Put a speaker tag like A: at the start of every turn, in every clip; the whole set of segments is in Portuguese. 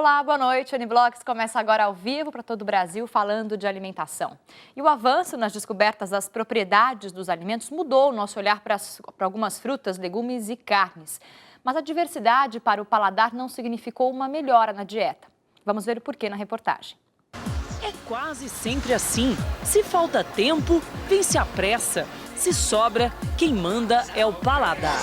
A: Olá, boa noite. A Uniblogs começa agora ao vivo para todo o Brasil falando de alimentação. E o avanço nas descobertas das propriedades dos alimentos mudou o nosso olhar para algumas frutas, legumes e carnes. Mas a diversidade para o paladar não significou uma melhora na dieta. Vamos ver o porquê na reportagem.
B: É quase sempre assim. Se falta tempo, vence a pressa. Se sobra, quem manda é o paladar.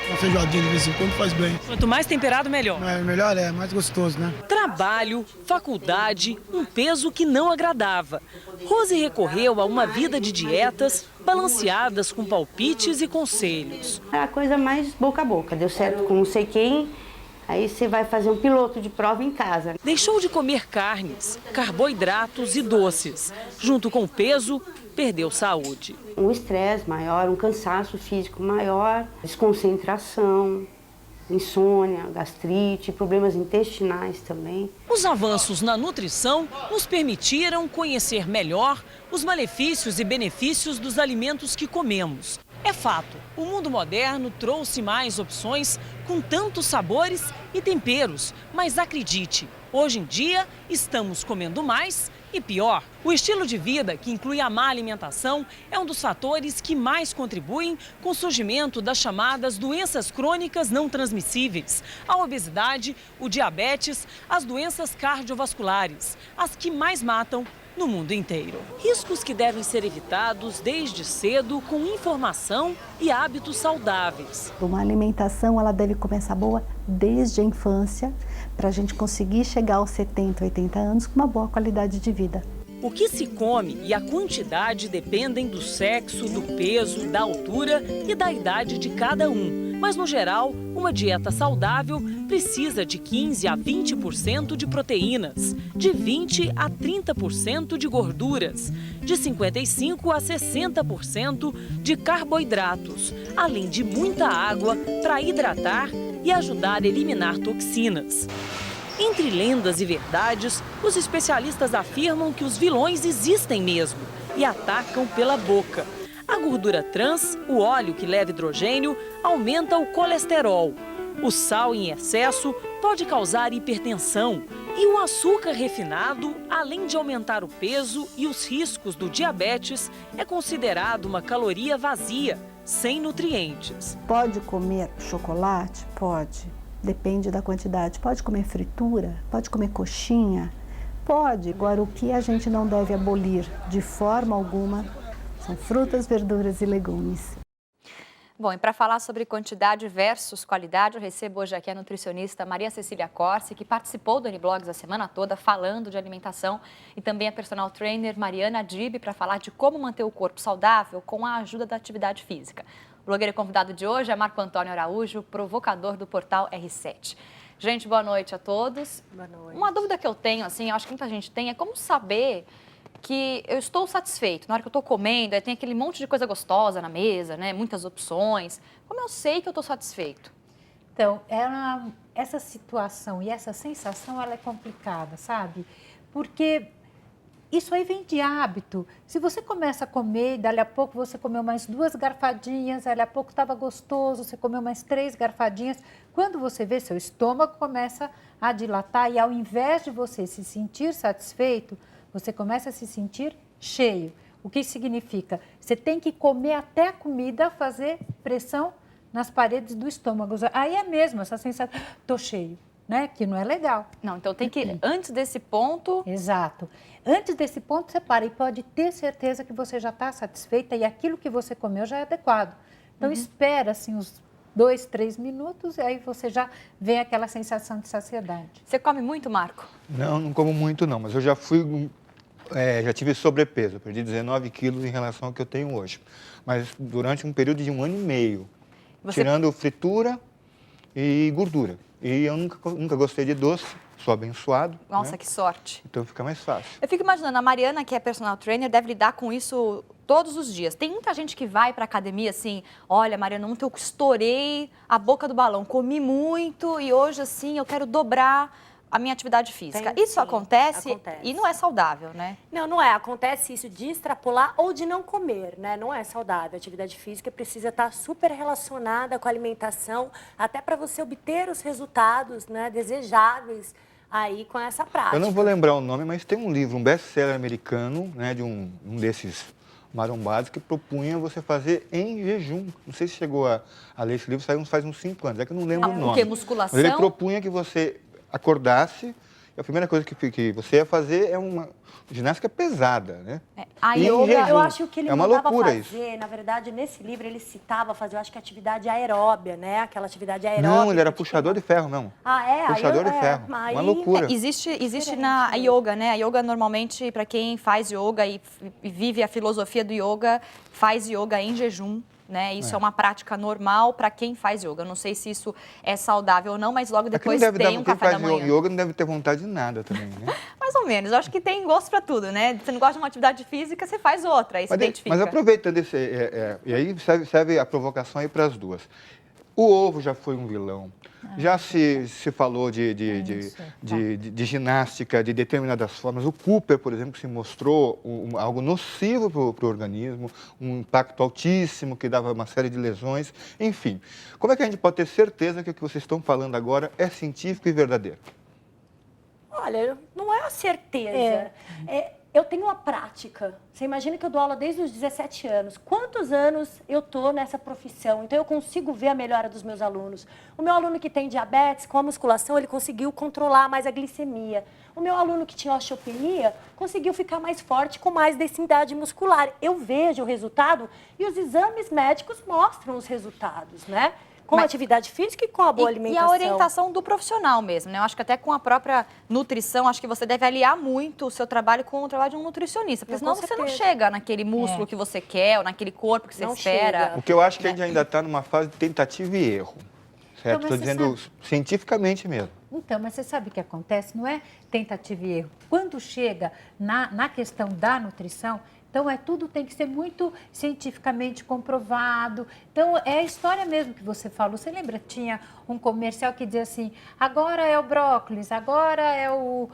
C: Uma feijoadinha de vez em quando faz bem.
B: Quanto mais temperado, melhor.
C: Melhor é, mais gostoso, né?
B: Trabalho, faculdade, um peso que não agradava. Rose recorreu a uma vida de dietas balanceadas com palpites e conselhos.
D: É a coisa mais boca a boca. Deu certo com não sei quem, aí você vai fazer um piloto de prova em casa.
B: Deixou de comer carnes, carboidratos e doces. Junto com o peso, perdeu saúde.
D: Um estresse maior, um cansaço físico maior, desconcentração, insônia, gastrite, problemas intestinais também.
B: Os avanços na nutrição nos permitiram conhecer melhor os malefícios e benefícios dos alimentos que comemos. É fato, o mundo moderno trouxe mais opções com tantos sabores e temperos, mas acredite, hoje em dia estamos comendo mais e pior. O estilo de vida, que inclui a má alimentação, é um dos fatores que mais contribuem com o surgimento das chamadas doenças crônicas não transmissíveis, a obesidade, o diabetes, as doenças cardiovasculares, as que mais matam no mundo inteiro. Riscos que devem ser evitados desde cedo com informação e hábitos saudáveis.
E: Uma alimentação ela deve começar boa desde a infância para a gente conseguir chegar aos 70, 80 anos com uma boa qualidade de vida.
B: O que se come e a quantidade dependem do sexo, do peso, da altura e da idade de cada um. Mas, no geral, uma dieta saudável precisa de 15 a 20% de proteínas, de 20 a 30% de gorduras, de 55 a 60% de carboidratos, além de muita água para hidratar e ajudar a eliminar toxinas. Entre lendas e verdades, os especialistas afirmam que os vilões existem mesmo e atacam pela boca. A gordura trans, o óleo que leva hidrogênio, aumenta o colesterol. O sal em excesso pode causar hipertensão. E o açúcar refinado, além de aumentar o peso e os riscos do diabetes, é considerado uma caloria vazia, sem nutrientes.
E: Pode comer chocolate? Pode. Depende da quantidade. Pode comer fritura? Pode comer coxinha? Pode. Agora, o que a gente não deve abolir de forma alguma são frutas, verduras e legumes.
A: Bom, e para falar sobre quantidade versus qualidade, eu recebo hoje aqui a nutricionista Maria Cecília Corsi, que participou do Uniblogs a semana toda falando de alimentação, e também a personal trainer Mariana Dib para falar de como manter o corpo saudável com a ajuda da atividade física. O blogueiro convidado de hoje é Marco Antônio Araújo, provocador do portal R7. Gente, boa noite a todos.
F: Boa noite.
A: Uma dúvida que eu tenho, assim, eu acho que muita gente tem, é como saber que eu estou satisfeito. Na hora que eu estou comendo, aí tem aquele monte de coisa gostosa na mesa, né? Muitas opções. Como eu sei que eu estou satisfeito?
F: Então, essa situação e essa sensação, ela é complicada, sabe? Porque isso aí vem de hábito. Se você começa a comer, dali a pouco você comeu mais 2 garfadinhas, dali a pouco estava gostoso, você comeu mais 3 garfadinhas. Quando você vê, seu estômago começa a dilatar e ao invés de você se sentir satisfeito, você começa a se sentir cheio. O que significa? Você tem que comer até a comida fazer pressão nas paredes do estômago. Aí é mesmo essa sensação, tô cheio, né? Que não é legal.
A: Não, então tem que, antes desse ponto...
F: Exato. Antes desse ponto, você para e pode ter certeza que você já está satisfeita e aquilo que você comeu já é adequado. Então, espera, assim, uns 2, 3 minutos e aí você já vê aquela sensação de saciedade.
A: Você come muito, Marco?
G: Não come muito não, mas eu já já tive sobrepeso, eu perdi 19 quilos em relação ao que eu tenho hoje. Mas durante um período de 1 ano e meio, tirando fritura e gordura. E eu nunca gostei de doce, sou abençoado.
A: Nossa,
G: né?
A: que sorte.
G: Então fica mais fácil.
A: Eu fico imaginando, a Mariana, que é personal trainer, deve lidar com isso todos os dias. Tem muita gente que vai para academia assim, olha, Mariana, ontem eu estourei a boca do balão, comi muito e hoje, assim, eu quero dobrar a minha atividade física.
H: Tem,
A: isso
H: sim,
A: acontece e não é saudável, né?
H: Não, não é. Acontece isso de extrapolar ou de não comer, né? Não é saudável. A atividade física precisa estar super relacionada com a alimentação, até para você obter os resultados, né, desejáveis aí com essa prática.
G: Eu não vou lembrar o nome, mas tem um livro, um best-seller americano, né, de um desses marombados, que propunha você fazer em jejum. Não sei se chegou a ler esse livro, saiu faz uns 5 anos, é que eu não lembro o nome.
A: O que? Musculação?
G: Mas ele propunha que você acordasse, e a primeira coisa que você ia fazer é uma ginástica pesada, né?
A: A
G: E em
A: yoga,
G: jejum.
H: Eu acho que ele
G: É uma
H: mandava
G: loucura
H: fazer, na verdade, nesse livro ele citava fazer, eu acho que atividade aeróbia, né? Aquela atividade aeróbica.
G: Não, ele era puxador de ferro mesmo.
H: Ah, é?
G: Puxador de ferro.
H: Aí,
G: Uma loucura.
A: Existe na yoga, né? A yoga, normalmente, para quem faz yoga e vive a filosofia do yoga, faz yoga em jejum, né? Isso é uma prática normal para quem faz yoga. Eu não sei se isso é saudável ou não, mas logo depois tem um café da manhã.
G: Quem faz yoga não deve ter vontade de nada também, né?
A: Mais ou menos. Eu acho que tem gosto para tudo, né? Você não gosta de uma atividade física, você faz outra, aí se identifica.
G: Mas aproveitando esse... e aí serve a provocação aí para as duas. O ovo já foi um vilão. Já se falou de ginástica de determinadas formas. O Cooper, por exemplo, se mostrou algo nocivo para o organismo, um impacto altíssimo que dava uma série de lesões. Enfim, como é que a gente pode ter certeza que o que vocês estão falando agora é científico e verdadeiro?
H: Olha, não é a certeza. Eu tenho uma prática. Você imagina que eu dou aula desde os 17 anos. Quantos anos eu estou nessa profissão? Então, eu consigo ver a melhora dos meus alunos. O meu aluno que tem diabetes, com a musculação, ele conseguiu controlar mais a glicemia. O meu aluno que tinha osteopenia conseguiu ficar mais forte com mais densidade muscular. Eu vejo o resultado e os exames médicos mostram os resultados, né? Com a atividade física e com a boa alimentação.
A: E a orientação do profissional mesmo, né? Eu acho que até com a própria nutrição, acho que você deve aliar muito o seu trabalho com o trabalho de um nutricionista, porque senão você não chega naquele músculo que você quer, ou naquele corpo que você espera.
G: O que eu acho que a gente ainda está numa fase de tentativa e erro, certo? Estou dizendo cientificamente mesmo.
F: Então, mas você sabe o que acontece? Não é tentativa e erro. Quando chega na questão da nutrição, então, tudo tem que ser muito cientificamente comprovado. Então, é a história mesmo que você falou. Você lembra que tinha um comercial que dizia assim, agora é o brócolis, agora é o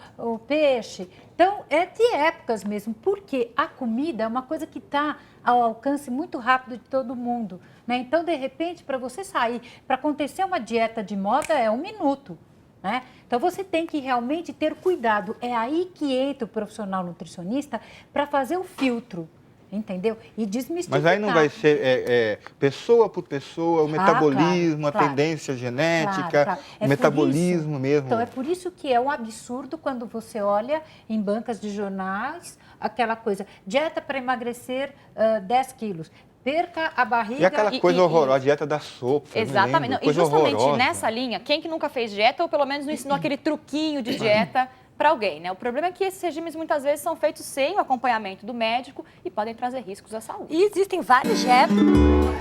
F: peixe. Então, é de épocas mesmo, porque a comida é uma coisa que está ao alcance muito rápido de todo mundo, né? Então, de repente, para você sair, para acontecer uma dieta de moda, é 1 minuto. Né? Então, você tem que realmente ter cuidado. É aí que entra o profissional nutricionista para fazer o filtro, entendeu? E desmistificar.
G: Mas aí não vai ser pessoa por pessoa, o metabolismo, a tendência genética, o metabolismo mesmo.
F: Então, é por isso que é um absurdo quando você olha em bancas de jornais, aquela coisa, dieta para emagrecer 10 quilos. Perca a barriga.
G: E aquela coisa horrorosa, a dieta da sopa.
A: Exatamente. Não, e justamente nessa linha, quem que nunca fez dieta ou pelo menos não ensinou aquele truquinho de dieta para alguém, né? O problema é que esses regimes muitas vezes são feitos sem o acompanhamento do médico e podem trazer riscos à saúde.
H: E existem vários dietas.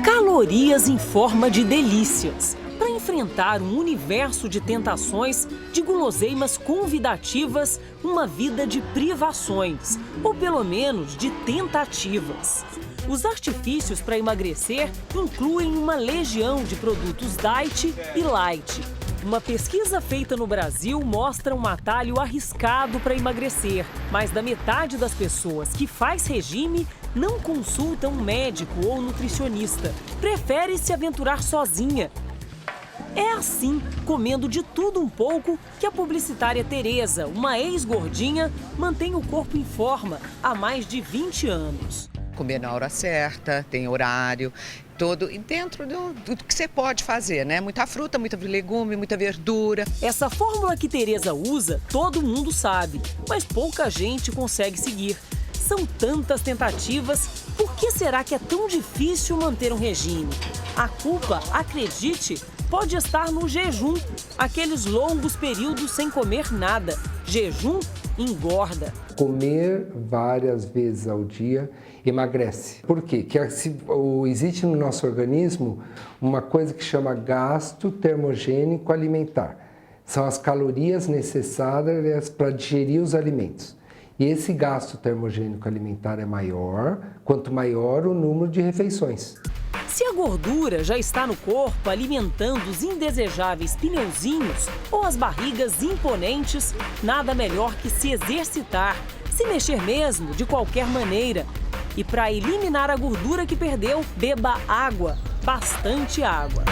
B: Calorias em forma de delícias. Para enfrentar um universo de tentações, de guloseimas convidativas, uma vida de privações, ou pelo menos de tentativas. Os artifícios para emagrecer incluem uma legião de produtos diet e light. Uma pesquisa feita no Brasil mostra um atalho arriscado para emagrecer. Mais da metade das pessoas que faz regime não consulta um médico ou nutricionista. Prefere se aventurar sozinha. É assim, comendo de tudo um pouco, que a publicitária Tereza, uma ex-gordinha, mantém o corpo em forma há mais de 20 anos.
I: Comer na hora certa, tem horário, todo e dentro do que você pode fazer, né? Muita fruta, muita legume, muita verdura.
B: Essa fórmula que Tereza usa, todo mundo sabe, mas pouca gente consegue seguir. São tantas tentativas, por que será que é tão difícil manter um regime? A culpa, acredite, pode estar no jejum, aqueles longos períodos sem comer nada. Jejum engorda.
J: Comer várias vezes ao dia emagrece. Por quê? Que existe no nosso organismo uma coisa que chama gasto termogênico alimentar. São as calorias necessárias para digerir os alimentos. E esse gasto termogênico alimentar é maior, quanto maior o número de refeições.
B: Se a gordura já está no corpo alimentando os indesejáveis pneuzinhos ou as barrigas imponentes, nada melhor que se exercitar, se mexer mesmo de qualquer maneira. E para eliminar a gordura que perdeu, beba água, bastante água.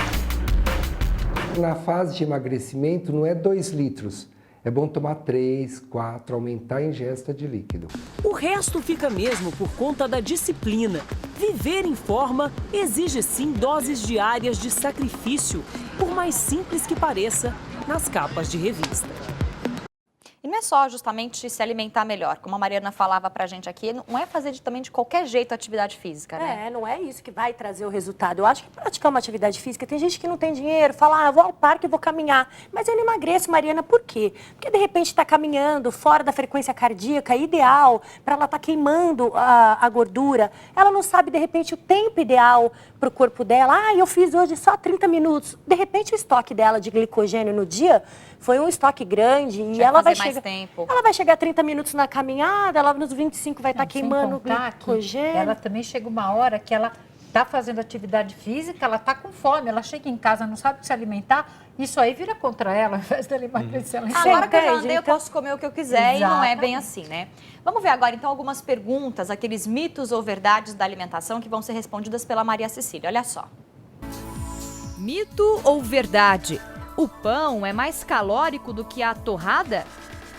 J: Na fase de emagrecimento não é 2 litros, É bom tomar 3, 4, aumentar a ingesta de líquido.
B: O resto fica mesmo por conta da disciplina. Viver em forma exige sim doses diárias de sacrifício, por mais simples que pareça, nas capas de revista.
A: E não é só justamente se alimentar melhor, como a Mariana falava pra gente aqui, não é fazer também de qualquer jeito a atividade física, né?
H: Não é isso que vai trazer o resultado. Eu acho que praticar uma atividade física, tem gente que não tem dinheiro, fala, vou ao parque e vou caminhar. Mas eu não emagreço, Mariana, por quê? Porque de repente está caminhando fora da frequência cardíaca ideal, para ela estar queimando a gordura. Ela não sabe, de repente, o tempo ideal para o corpo dela. Eu fiz hoje só 30 minutos. De repente, o estoque dela de glicogênio no dia foi um estoque grande e ela vai chegar. Ela vai chegar a 30 minutos na caminhada, ela nos 25 vai estar queimando glicogênio.
F: Ela também chega uma hora que ela está fazendo atividade física, ela está com fome, ela chega em casa, não sabe o que se alimentar, isso aí vira contra ela, ao invés dela emagrecer.
A: Agora que eu já andei, eu posso comer o que eu quiser. Exatamente. E não é bem assim, né? Vamos ver agora, então, algumas perguntas, aqueles mitos ou verdades da alimentação que vão ser respondidas pela Maria Cecília. Olha só. Mito ou verdade? O pão é mais calórico do que a torrada?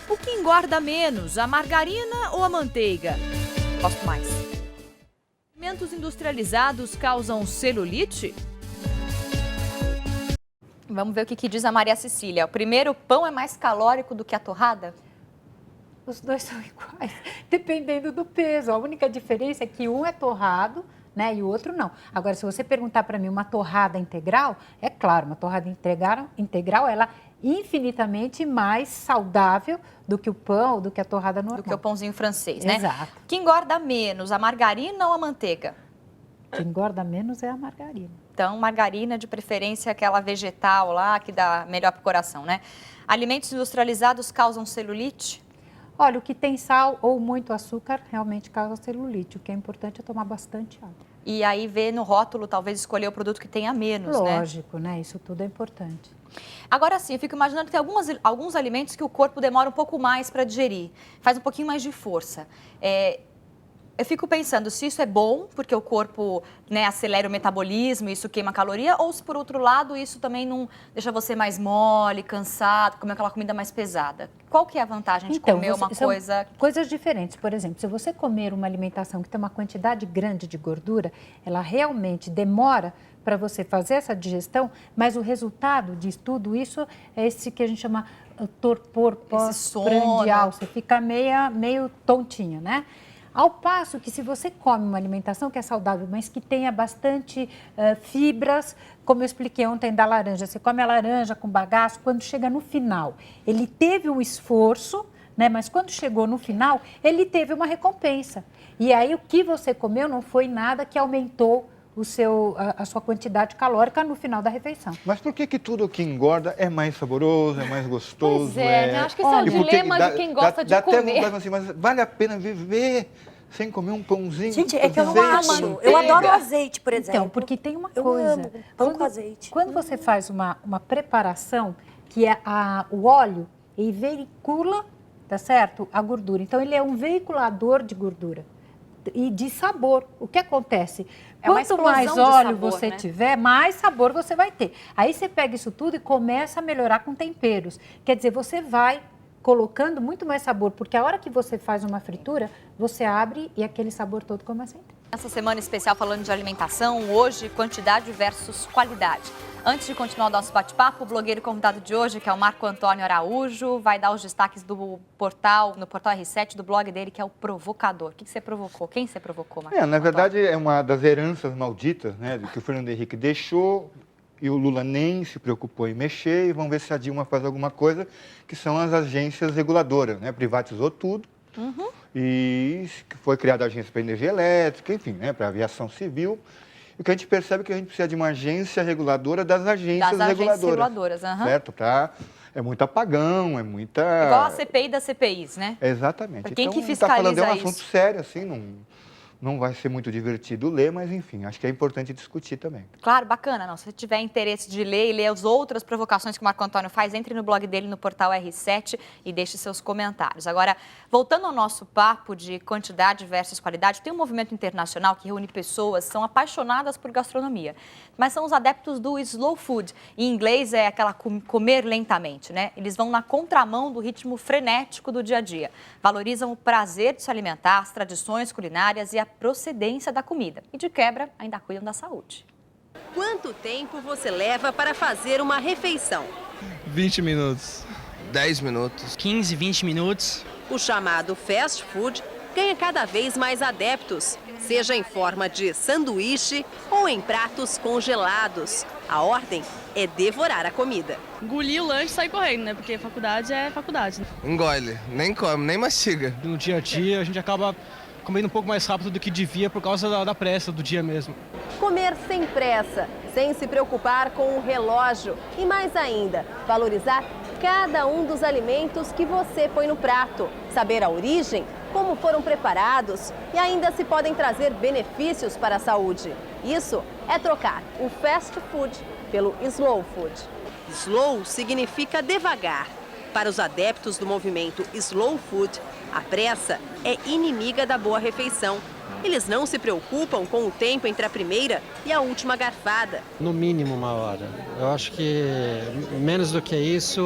A: O que engorda menos, a margarina ou a manteiga? Gosto mais. Alimentos industrializados causam celulite? Vamos ver o que diz a Maria Cecília. O primeiro, pão é mais calórico do que a torrada?
F: Os dois são iguais, dependendo do peso. A única diferença é que um é torrado, né, e o outro não. Agora, se você perguntar para mim uma torrada integral, é claro, uma torrada integral, ela é infinitamente mais saudável do que o pão, do que a torrada normal.
A: Do que o pãozinho francês, né?
F: Exato.
A: O que engorda menos, a margarina ou a manteiga?
F: O que engorda menos é a margarina.
A: Então, margarina, de preferência, aquela vegetal lá, que dá melhor para o coração, né? Alimentos industrializados causam celulite?
F: Olha, o que tem sal ou muito açúcar realmente causa celulite. O que é importante é tomar bastante água.
A: E aí ver no rótulo, talvez escolher o produto que tenha menos, né?
F: Lógico, né? Isso tudo é importante.
A: Agora sim, eu fico imaginando que tem alguns alimentos que o corpo demora um pouco mais para digerir, faz um pouquinho mais de força. Eu fico pensando se isso é bom, porque o corpo, né, acelera o metabolismo, isso queima caloria, ou se por outro lado isso também não deixa você mais mole, cansado, comer aquela comida mais pesada. Qual que é a vantagem de comer uma coisa...
F: Coisas diferentes. Por exemplo, se você comer uma alimentação que tem uma quantidade grande de gordura, ela realmente demora para você fazer essa digestão, mas o resultado de tudo isso é esse que a gente chama torpor pós-prandial. Você fica meio tontinha, né? Ao passo que se você come uma alimentação que é saudável, mas que tenha bastante fibras, como eu expliquei ontem da laranja, você come a laranja com bagaço, quando chega no final, ele teve um esforço, né? Mas quando chegou no final, ele teve uma recompensa. E aí o que você comeu não foi nada que aumentou a sua quantidade calórica no final da refeição.
G: Mas por que tudo que engorda é mais saboroso, é mais gostoso?
A: Pois né? Acho que esse é o dilema de quem gosta de comer.
G: Até assim, mas vale a pena viver sem comer um pãozinho?
H: Gente, é que eu não acho. Eu adoro azeite, por exemplo.
F: Então, porque tem uma coisa. Eu amo
H: pão com azeite.
F: Quando você faz uma preparação, que é o óleo, ele veicula, tá certo? A gordura. Então, ele é um veiculador de gordura e de sabor. O que acontece? Quanto mais óleo você tiver, mais sabor você vai ter. Aí você pega isso tudo e começa a melhorar com temperos. Quer dizer, você vai colocando muito mais sabor, porque a hora que você faz uma fritura, você abre e aquele sabor todo começa a entrar.
A: Essa semana especial falando de alimentação, hoje quantidade versus qualidade. Antes de continuar o nosso bate-papo, o blogueiro convidado de hoje, que é o Marco Antônio Araújo, vai dar os destaques do portal, no portal R7, do blog dele, que é o Provocador. O que você provocou? Quem você provocou, Marco?
G: Na verdade, é uma das heranças malditas, né, que o Fernando Henrique deixou e o Lula nem se preocupou em mexer, e vamos ver se a Dilma faz alguma coisa, que são as agências reguladoras, né? Privatizou tudo. E foi criada a agência para energia elétrica, enfim, né, para aviação civil. E o que a gente percebe é que a gente precisa de uma agência reguladora das agências reguladoras. Certo? É muito apagão, é muita...
A: Igual a CPI das CPIs, né?
G: Exatamente.
A: Pra quem
G: então,
A: que fiscaliza
G: tá falando, é um assunto sério, assim, Não vai ser muito divertido ler, mas enfim, acho que é importante discutir também.
A: Claro, bacana. Não. Se você tiver interesse de ler e ler as outras provocações que o Marco Antônio faz, entre no blog dele no portal R7 e deixe seus comentários. Agora, voltando ao nosso papo de quantidade versus qualidade, tem um movimento internacional que reúne pessoas que são apaixonadas por gastronomia, mas são os adeptos do slow food. Em inglês é aquela comer lentamente, né? Eles vão na contramão do ritmo frenético do dia a dia. Valorizam o prazer de se alimentar, as tradições culinárias e a procedência da comida. E de quebra, ainda cuidam da saúde.
K: Quanto tempo você leva para fazer uma refeição?
L: 20 minutos. 10 minutos.
M: 15, 20 minutos.
K: O chamado fast food ganha cada vez mais adeptos, seja em forma de sanduíche ou em pratos congelados. A ordem é devorar a comida.
N: Engolir o lanche e sair correndo, né? Porque faculdade é faculdade.
L: Engole, nem come, nem mastiga.
M: No dia a dia a gente acaba comendo um pouco mais rápido do que devia por causa da pressa do dia mesmo.
K: Comer sem pressa, sem se preocupar com o relógio e mais ainda, valorizar cada um dos alimentos que você põe no prato, saber a origem, como foram preparados e ainda se podem trazer benefícios para a saúde. Isso é trocar o fast food pelo slow food. Slow significa devagar. Para os adeptos do movimento slow food, a pressa é inimiga da boa refeição. Eles não se preocupam com o tempo entre a primeira e a última garfada.
O: No mínimo 1 hora. Eu acho que menos do que isso,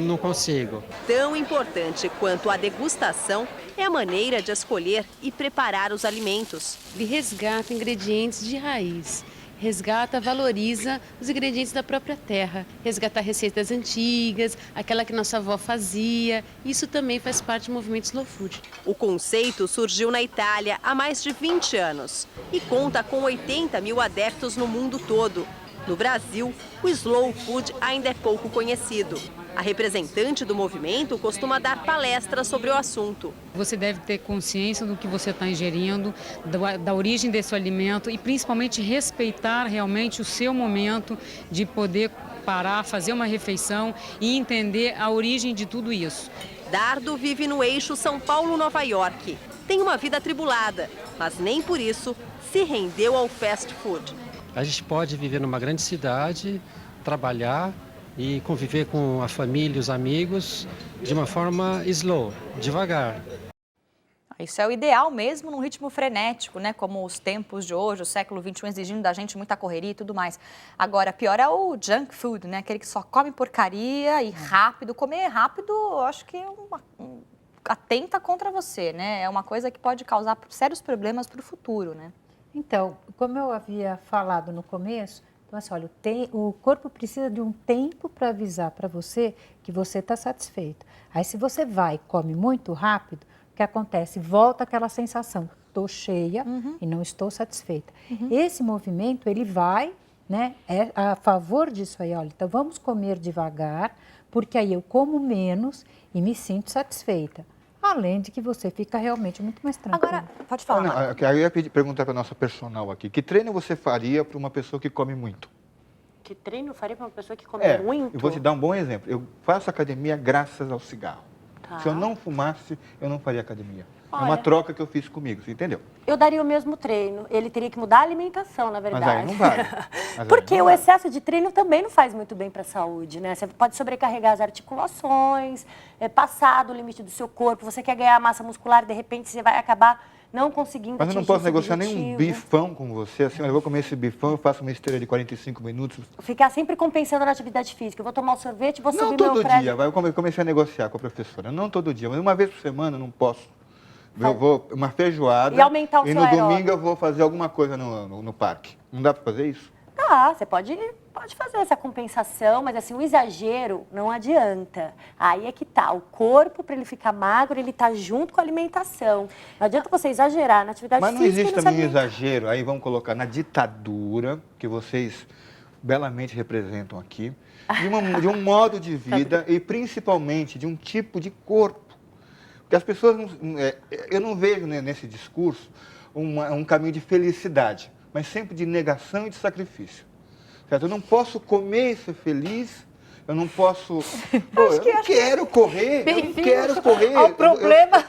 O: não consigo.
K: Tão importante quanto a degustação é a maneira de escolher e preparar os alimentos.
P: Ele resgata ingredientes de raiz. Resgata, valoriza os ingredientes da própria terra. Resgatar receitas antigas, aquela que nossa avó fazia. Isso também faz parte do movimento Slow Food.
K: O conceito surgiu na Itália há mais de 20 anos e conta com 80 mil adeptos no mundo todo. No Brasil, o Slow Food ainda é pouco conhecido. A representante do movimento costuma dar palestras sobre o assunto.
Q: Você deve ter consciência do que você está ingerindo, da origem desse alimento e principalmente respeitar realmente o seu momento de poder parar, fazer uma refeição e entender a origem de tudo isso.
K: Dardo vive no eixo São Paulo-Nova York. Tem uma vida atribulada, mas nem por isso se rendeu ao fast food.
O: A gente pode viver numa grande cidade, trabalhar e conviver com a família e os amigos de uma forma slow, devagar.
A: Isso é o ideal mesmo num ritmo frenético, né? Como os tempos de hoje, o século XXI exigindo da gente muita correria e tudo mais. Agora, pior é o junk food, né? Aquele que só come porcaria e rápido. Comer rápido, eu acho que atenta contra você, né? É uma coisa que pode causar sérios problemas para o futuro, né?
F: Então, como eu havia falado no começo, então assim, olha, o corpo precisa de um tempo para avisar para você que você está satisfeito. Aí se você vai e come muito rápido, o que acontece? Volta aquela sensação, estou cheia e não estou satisfeita. Esse movimento, ele vai, né, é a favor disso aí, olha, então vamos comer devagar, porque aí eu como menos e me sinto satisfeita. Além de que você fica realmente muito mais tranquilo.
A: Agora, pode falar.
G: Não, eu ia perguntar para a nossa personal aqui, que treino você faria para uma pessoa que come muito?
H: Que treino eu faria para uma pessoa que come muito?
G: Eu vou te dar um bom exemplo. Eu faço academia graças ao cigarro.
H: Tá.
G: Se eu não fumasse, eu não faria academia.
H: Olha,
G: é uma troca que eu fiz comigo, você entendeu?
H: Eu daria o mesmo treino. Ele teria que mudar a alimentação, na verdade.
G: Mas aí não vale.
H: Porque o excesso de treino também não faz muito bem para a saúde, né? Você pode sobrecarregar as articulações, passar do limite do seu corpo. Você quer ganhar massa muscular, de repente você vai acabar não conseguindo
G: Mas eu não posso negociar nenhum bifão com você, assim, eu vou comer esse bifão, eu faço uma esteira de 45 minutos.
H: Ficar sempre compensando na atividade física. Eu vou tomar um sorvete, vou subir meu prédio.
G: Não todo dia, eu comecei a negociar com a professora. Não todo dia, mas uma vez por semana eu não posso. Eu vou uma feijoada
H: e aumentar o seu
G: no
H: aeróbio.
G: Domingo eu vou fazer alguma coisa no parque. Não dá para fazer isso?
H: Tá, você pode fazer essa compensação, mas assim, o exagero não adianta. Aí é que tá, o corpo, para ele ficar magro, ele tá junto com a alimentação. Não adianta você exagerar na atividade física.
G: Mas não existe também exagero, aí vamos colocar na ditadura, que vocês belamente representam aqui, de um modo de vida e principalmente de um tipo de corpo. Porque as pessoas, eu não vejo nesse discurso um caminho de felicidade, mas sempre de negação e de sacrifício. Certo? Eu não posso comer e ser feliz, Eu não posso... Pô, eu não quero correr, eu não quero correr.
F: Ao problema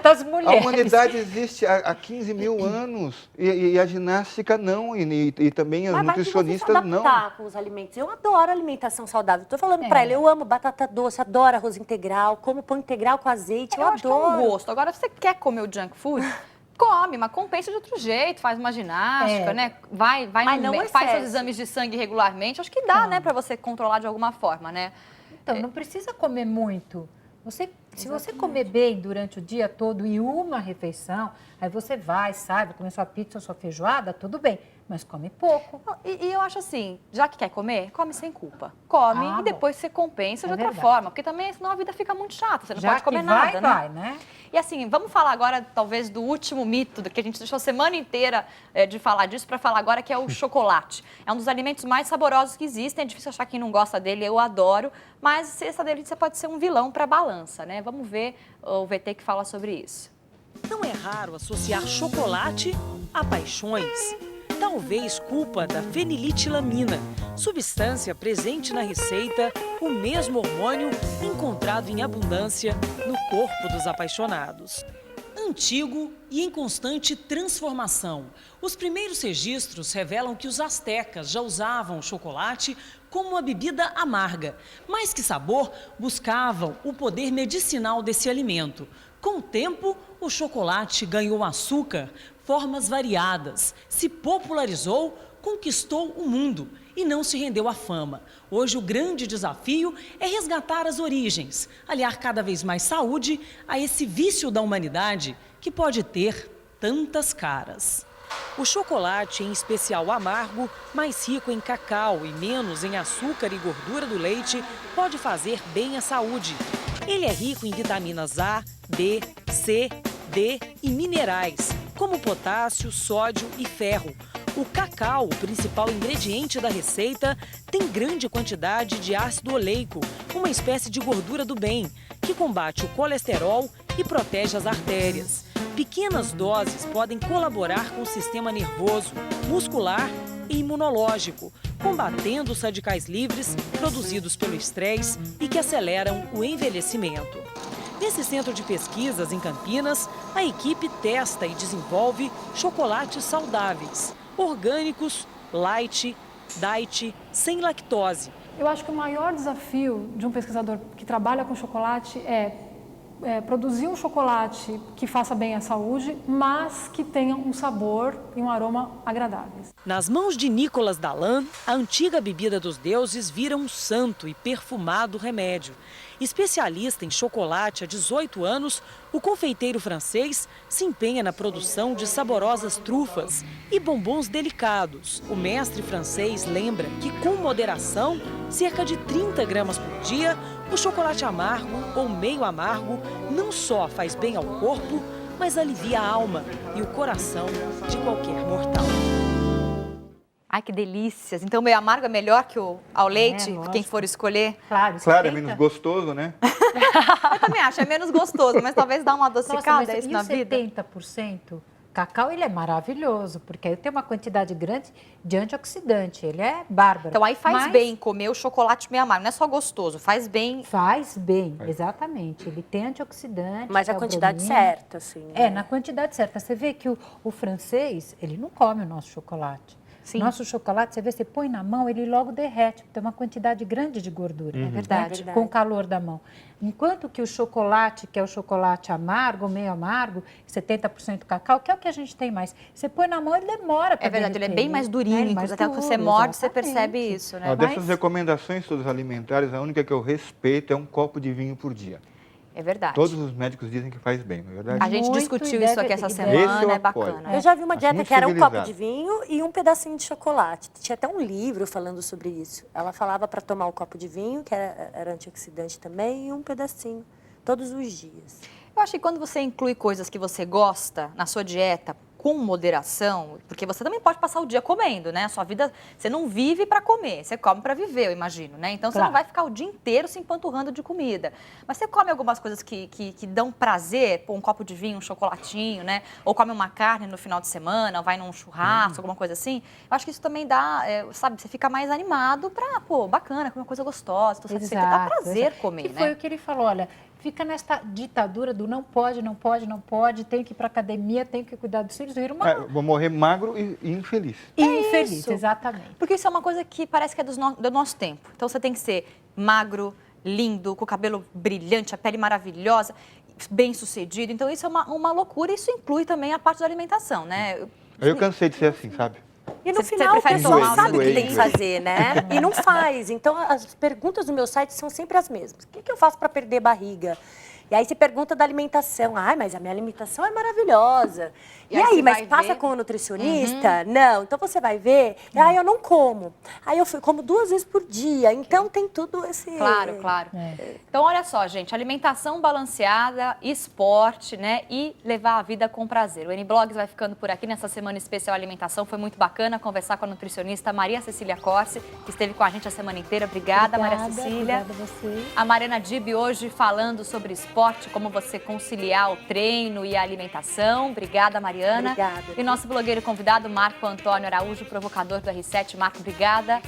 F: das
G: A
F: mulheres.
G: humanidade existe há 15 mil anos e a ginástica não, e também os nutricionistas não.
H: Mas com os alimentos. Eu adoro alimentação saudável. Estou falando para ela, eu amo batata doce, adoro arroz integral, como pão integral com azeite, eu
A: acho
H: adoro.
A: Que é um gosto. Agora, você quer comer o junk food? Come, mas compensa de outro jeito, faz uma ginástica, né? Vai no médico, faz seus exames de sangue regularmente. Acho que dá, né, para você controlar de alguma forma, né?
F: Então, não precisa comer muito. Se você comer bem durante o dia todo e uma refeição, aí você vai, sabe, comer sua pizza, sua feijoada, tudo bem, mas come pouco.
A: E eu acho assim, já que quer comer, come sem culpa. Come e depois você compensa de outra forma, porque também senão a vida fica muito chata, você não pode comer nada, né? E assim, vamos falar agora talvez do último mito, que a gente deixou a semana inteira de falar disso, para falar agora, que é o chocolate. É um dos alimentos mais saborosos que existem, é difícil achar quem não gosta dele, eu adoro, mas essa delícia pode ser um vilão para a balança, né? Vamos ver o VT que fala sobre isso.
B: Não é raro associar chocolate a paixões. Talvez culpa da feniletilamina, substância presente na receita, o mesmo hormônio encontrado em abundância no corpo dos apaixonados. Antigo e em constante transformação, os primeiros registros revelam que os astecas já usavam o chocolate como uma bebida amarga, mais que sabor, buscavam o poder medicinal desse alimento. Com o tempo, o chocolate ganhou açúcar, formas variadas, se popularizou, conquistou o mundo e não se rendeu à fama. Hoje o grande desafio é resgatar as origens, aliar cada vez mais saúde a esse vício da humanidade que pode ter tantas caras. O chocolate, em especial amargo, mais rico em cacau e menos em açúcar e gordura do leite, pode fazer bem à saúde. Ele é rico em vitaminas A, B, C, D e minerais, como potássio, sódio e ferro. O cacau, o principal ingrediente da receita, tem grande quantidade de ácido oleico, uma espécie de gordura do bem, que combate o colesterol e protege as artérias. Pequenas doses podem colaborar com o sistema nervoso, muscular e imunológico, combatendo os radicais livres produzidos pelo estresse e que aceleram o envelhecimento. Nesse centro de pesquisas em Campinas, a equipe testa e desenvolve chocolates saudáveis, orgânicos, light, diet, sem lactose.
R: Eu acho que o maior desafio de um pesquisador que trabalha com chocolate é produzir um chocolate que faça bem à saúde, mas que tenha um sabor e um aroma agradáveis.
B: Nas mãos de Nicolas Dallan, a antiga bebida dos deuses vira um santo e perfumado remédio. Especialista em chocolate há 18 anos, o confeiteiro francês se empenha na produção de saborosas trufas e bombons delicados. O mestre francês lembra que, com moderação, cerca de 30 gramas por dia, o chocolate amargo ou meio amargo não só faz bem ao corpo, mas alivia a alma e o coração de qualquer mortal.
A: Ai, que delícias. Então, meio amargo é melhor que ao leite, quem for escolher?
G: Claro, é menos gostoso, né?
A: Eu também acho, é menos gostoso, mas talvez dá uma adocicada isso na vida.
F: 70%, cacau, ele é maravilhoso, porque aí tem uma quantidade grande de antioxidante, ele é bárbaro.
A: Então, aí faz bem comer o chocolate meio amargo, não é só gostoso, faz bem.
F: Faz bem, exatamente. Ele tem antioxidante.
H: Mas a quantidade certa, assim.
F: Né? Na quantidade certa. Você vê que o francês, ele não come o nosso chocolate.
A: Sim.
F: Nosso chocolate, você põe na mão, ele logo derrete, porque tem uma quantidade grande de gordura.
A: É verdade.
F: Com o calor da mão. Enquanto que o chocolate, que é o chocolate amargo, meio amargo, 70% cacau, que é o que a gente tem mais. Você põe na mão, ele demora para derreter.
A: É verdade, ele é bem mais durinho, até que você morde, você percebe isso, né?
G: Dessas recomendações todas alimentares, a única que eu respeito é um copo de vinho por dia.
A: É verdade.
G: Todos os médicos dizem que faz bem, não é verdade?
A: A gente discutiu isso aqui essa semana, é bacana.
H: Eu já vi uma dieta que era um copo de vinho e um pedacinho de chocolate. Tinha até um livro falando sobre isso. Ela falava para tomar um copo de vinho, que era antioxidante também, e um pedacinho, todos os dias.
A: Eu acho que quando você inclui coisas que você gosta na sua dieta, com moderação, porque você também pode passar o dia comendo, né? A sua vida, você não vive para comer, você come para viver, eu imagino, né? Então, você não vai ficar o dia inteiro se empanturrando de comida. Mas você come algumas coisas que dão prazer, pô, um copo de vinho, um chocolatinho, né? Ou come uma carne no final de semana, ou vai num churrasco, alguma coisa assim. Eu acho que isso também dá, sabe, você fica mais animado pra, pô, bacana, comer uma coisa gostosa, tô satisfeita, dá prazer comer,
F: que
A: né?
F: Foi o que ele falou, olha, fica nessa ditadura do não pode, não pode, não pode, tenho que ir para academia, tenho que cuidar dos filhos, vira uma...
G: Vou morrer magro e infeliz.
F: Infeliz, exatamente.
A: Porque isso é uma coisa que parece que é do nosso tempo. Então, você tem que ser magro, lindo, com o cabelo brilhante, a pele maravilhosa, bem sucedido. Então, isso é uma loucura. Isso inclui também a parte da alimentação, né?
G: Eu cansei de ser assim, sabe?
H: E no
A: Você
H: final o
A: prefere
H: pessoal
A: tomar
H: sabe o que
G: whey,
H: tem que fazer, né? E não faz. Então, as perguntas do meu site são sempre as mesmas. O que eu faço para perder barriga? E aí você pergunta da alimentação. Ai, mas a minha alimentação é maravilhosa. E aí, mas passa com o nutricionista? Não. Então você vai ver. Ah, eu não como. Aí eu como 2 vezes por dia. Então tem tudo esse...
A: Claro. Então, olha só, gente. Alimentação balanceada, esporte, né? E levar a vida com prazer. O N-Blogs vai ficando por aqui nessa semana especial alimentação. Foi muito bacana conversar com a nutricionista Maria Cecília Corsi, que esteve com a gente a semana inteira. Obrigada, Maria Cecília.
F: Obrigada a você.
A: A Mariana Dib hoje falando sobre esporte, como você conciliar o treino e a alimentação. Obrigada, Mariana.
H: Obrigada.
A: E nosso blogueiro convidado, Marco Antônio Araújo, provocador do R7. Marco, obrigada.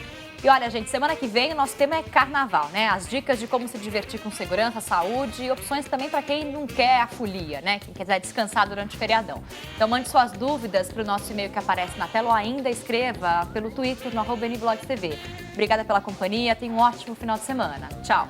A: E olha, gente, semana que vem o nosso tema é carnaval, né? As dicas de como se divertir com segurança, saúde e opções também para quem não quer a folia, né? Quem quiser descansar durante o feriadão. Então mande suas dúvidas para o nosso e-mail que aparece na tela ou ainda escreva pelo Twitter no @NBlogsTV. Obrigada pela companhia, tenha um ótimo final de semana. Tchau!